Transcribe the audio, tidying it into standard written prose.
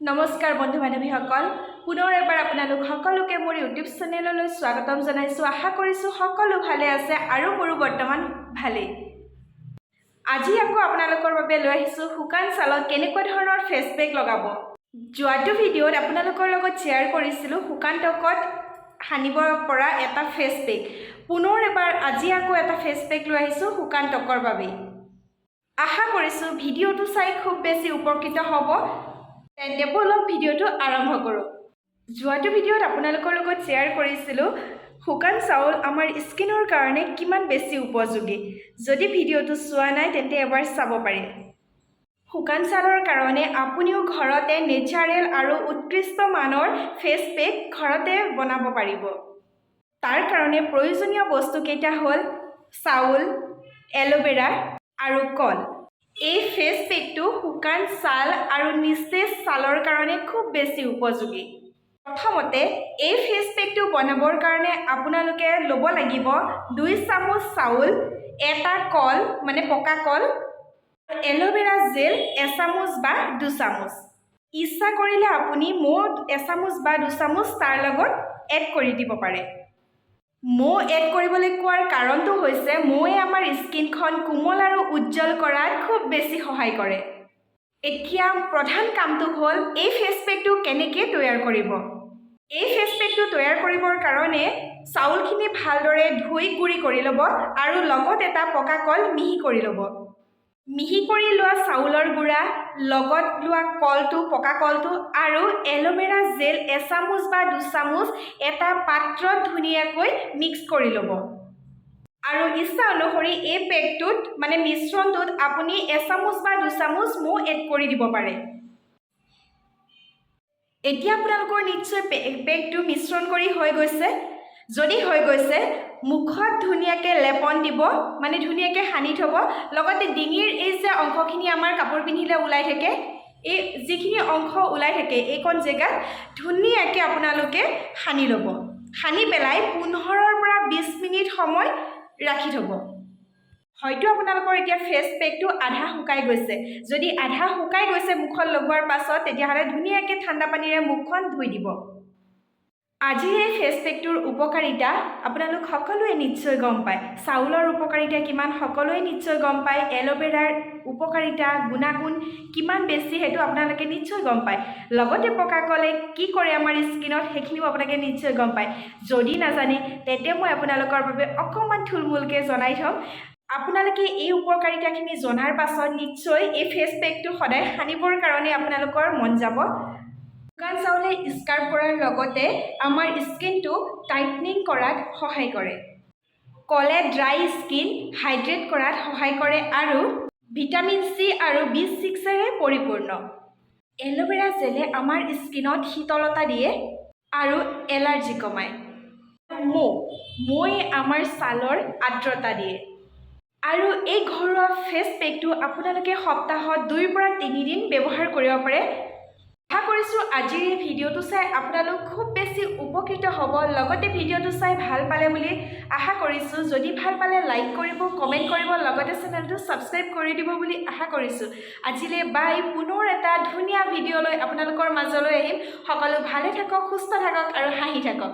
নমস্কাৰ বন্ধু বান্ধৱীসকল, পুনৰ এবাৰ আপোনালোক সকলোকে মোৰ ইউটিউব চেনেললৈ স্বাগতম জনাইছোঁ। আশা কৰিছোঁ সকলো ভালে আছে আৰু মোৰো বৰ্তমান ভালেই। আজি আকৌ আপোনালোকৰ বাবে লৈ আহিছোঁ শুকান ছালত কেনেকুৱা ধৰণৰ ফেচ পেক লগাব। যোৱাটো ভিডিঅ'ত আপোনালোকৰ লগত শ্বেয়াৰ কৰিছিলোঁ শুকান ত্বকত সানিব পৰা এটা ফেচ পেক। পুনৰ এবাৰ আজি আকৌ এটা ফেচ পেক লৈ আহিছোঁ শুকান ত্বকৰ বাবে। আশা কৰিছোঁ ভিডিঅ'টো চাই খুব বেছি উপকৃত হ'ব। তেন্তে বলক ভিডিঅ'টো আৰম্ভ কৰোঁ। যোৱাটো ভিডিঅ'ত আপোনালোকৰ লগত শ্বেয়াৰ কৰিছিলোঁ শুকান চাউল আমাৰ স্কিনৰ কাৰণে কিমান বেছি উপযোগী। যদি ভিডিঅ'টো চোৱা নাই তেন্তে এবাৰ চাব পাৰে। শুকান ছালৰ কাৰণে আপুনিও ঘৰতে নেচাৰেল আৰু উৎকৃষ্ট মানৰ ফেচ পেক ঘৰতে বনাব পাৰিব। তাৰ কাৰণে প্ৰয়োজনীয় বস্তুকেইটা হ'ল চাউল, এল'ভেৰা আৰু কল। এই ফেচ পেকটো শুকান ছাল আৰু নিস্তেজ ছালৰ কাৰণে খুব বেছি উপযোগী। প্ৰথমতে এই ফেচ পেকটো বনাবৰ কাৰণে আপোনালোকে ল'ব লাগিব 2 চামুচ চাউল, এটা কল মানে পকা কল, এল'ভেৰা জেল 1 চামুচ বা 2 চামুচ। ইচ্ছা কৰিলে আপুনি মৌ 1 চামুচ বা 2 চামুচ তাৰ লগত এড কৰি দিব পাৰে। মৌ এড কৰিবলৈ কোৱাৰ কাৰণটো হৈছে মৌৱে আমাৰ স্কিনখন কোমল আৰু উজ্জ্বল কৰাত খুব বেছি সহায় কৰে। এতিয়া প্ৰধান কামটো হ'ল এই ফেচ পেকটো কেনেকৈ তৈয়াৰ কৰিব। এই ফেচ পেকটো তৈয়াৰ কৰিবৰ কাৰণে চাউলখিনি ভালদৰে ধুই গুড়ি কৰি ল'ব আৰু লগত এটা পকা কল মিহি কৰি ল'ব। মিহি কৰি লোৱা চাউলৰ গুড়া লগত লোৱা কলটো পকা কলটো আৰু এল'ভেৰা জেল 1 চামুচ বা 2 চামুচ এটা পাত্ৰত ধুনীয়াকৈ মিক্স কৰি ল'ব। আৰু ইচ্ছা অনুসৰি এই পেকটোত মানে মিশ্ৰণটোত আপুনি 1 চামুচ বা 2 চামুচ মৌ এড কৰি দিব পাৰে। এতিয়া আপোনালোকৰ নিশ্চয় পেকটো মিশ্ৰণ কৰি হৈ গৈছে। যদি হৈ গৈছে মুখত ধুনীয়াকৈ লেপন দিব, মানে ধুনীয়াকৈ সানি থ'ব। লগতে ডিঙিৰ এই যে অংশখিনি আমাৰ কাপোৰ পিন্ধিলে ওলাই থাকে, এই যিখিনি অংশ ওলাই থাকে এইকণ জেগাত ধুনীয়াকৈ আপোনালোকে সানি ল'ব। সানি পেলাই 15 পৰা 20 মিনিট সময় ৰাখি থ'ব। হয়তো আপোনালোকৰ এতিয়া ফেচ পেকটো আধা শুকাই গৈছে। যদি আধা শুকাই গৈছে মুখত লগোৱাৰ পাছত তেতিয়াহ'লে ধুনীয়াকৈ ঠাণ্ডা পানীৰে মুখখন ধুই দিব। আজিৰ এই ফেচ পেকটোৰ উপকাৰিতা আপোনালোক সকলোৱে নিশ্চয় গম পায়। চাউলৰ উপকাৰিতা কিমান সকলোৱে নিশ্চয় গম পায়। এল'ভেৰাৰ উপকাৰিতা গুণাগুণ কিমান বেছি সেইটো আপোনালোকে নিশ্চয় গম পায়। লগতে পকা কলে কি কৰে আমাৰ স্কিনত সেইখিনিও আপোনালোকে নিশ্চয় গম পায়। যদি নাজানে তেন্তে মই আপোনালোকৰ বাবে অকণমান থুলমূলকৈ জনাই থ'ম। আপোনালোকে এই উপকাৰিতাখিনি জনাৰ পাছত নিশ্চয় এই ফেচ পেকটো সদায় সানিবৰ কাৰণে আপোনালোকৰ মন যাব। শুকান চাউলে স্কাৰ্ব কৰাৰ লগতে আমাৰ স্কিনটো টাইটনিং কৰাত সহায় কৰে। কলে ড্ৰাই স্কিন হাইড্ৰেট কৰাত সহায় কৰে আৰু ভিটামিন চি আৰু B6ৰে পৰিপূৰ্ণ। এল'ভেৰা জেলে আমাৰ স্কিনত শীতলতা দিয়ে আৰু এলাৰ্জি কমায়। মৌৱে আমাৰ ছালৰ আৰ্দ্ৰতা দিয়ে। আৰু এই ঘৰুৱা ফেচ পেকটো আপোনালোকে সপ্তাহত 2 পৰা 3 দিন ব্যৱহাৰ কৰিব পাৰে। আশা কৰিছোঁ আজিৰ এই ভিডিঅ'টো চাই আপোনালোক খুব বেছি উপকৃত হ'ব। লগতে ভিডিঅ'টো চাই ভাল পালে বুলি আশা কৰিছোঁ। যদি ভাল পালে লাইক কৰিব, কমেণ্ট কৰিব, লগতে চেনেলটো ছাবস্ক্ৰাইব কৰি দিব বুলি আশা কৰিছোঁ। আজিলৈ বাই। পুনৰ এটা ধুনীয়া ভিডিঅ' লৈ আপোনালোকৰ মাজলৈ আহিম। সকলো ভালে থাকক, সুস্থ থাকক আৰু হাঁহি থাকক।